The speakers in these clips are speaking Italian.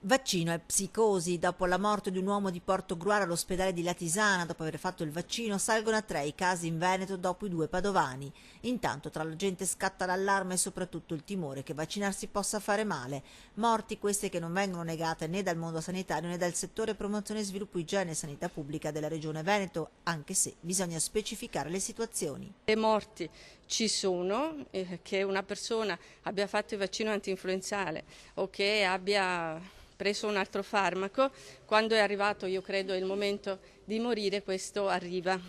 Vaccino e psicosi. Dopo la morte di un uomo di Portogruaro all'ospedale di Latisana dopo aver fatto il vaccino, salgono a 3 i casi in Veneto dopo i 2 padovani. Intanto tra la gente scatta l'allarme e soprattutto il timore che vaccinarsi possa fare male. Morti queste che non vengono negate né dal mondo sanitario né dal settore promozione, sviluppo, igiene e sanità pubblica della regione Veneto, anche se bisogna specificare le situazioni. Le morti ci sono, che una persona abbia fatto il vaccino antinfluenzale o che abbia preso un altro farmaco, quando è arrivato, io credo, il momento di morire, questo arriva.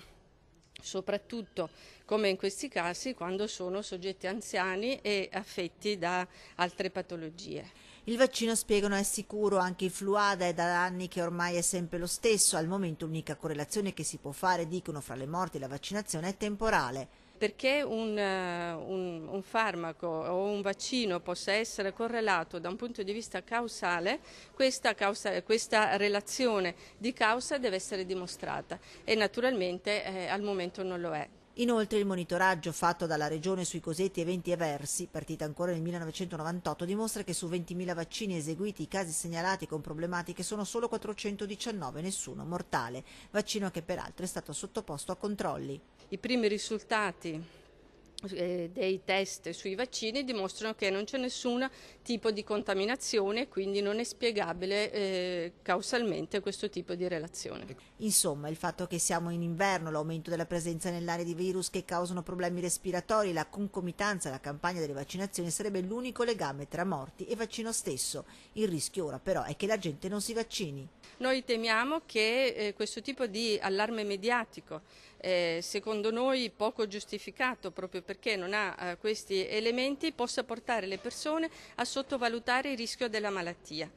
Soprattutto, come in questi casi, quando sono soggetti anziani e affetti da altre patologie. Il vaccino, spiegano, è sicuro, anche il Fluada è da anni che ormai è sempre lo stesso, al momento l'unica correlazione che si può fare, dicono, fra le morti e la vaccinazione è temporale. Perché un farmaco o un vaccino possa essere correlato da un punto di vista causale, questa relazione di causa deve essere dimostrata e naturalmente al momento non lo è. Inoltre il monitoraggio fatto dalla Regione sui cosiddetti eventi avversi, partita ancora nel 1998, dimostra che su 20.000 vaccini eseguiti i casi segnalati con problematiche sono solo 419, nessuno mortale, vaccino che peraltro è stato sottoposto a controlli. I primi risultati dei test sui vaccini dimostrano che non c'è nessun tipo di contaminazione, quindi non è spiegabile causalmente questo tipo di relazione. Insomma, il fatto che siamo in inverno, l'aumento della presenza nell'aria di virus che causano problemi respiratori, la concomitanza alla campagna delle vaccinazioni sarebbe l'unico legame tra morti e vaccino stesso. Il rischio ora però è che la gente non si vaccini. Noi temiamo che questo tipo di allarme mediatico, secondo noi poco giustificato proprio perché non ha questi elementi, possa portare le persone a sottovalutare il rischio della malattia.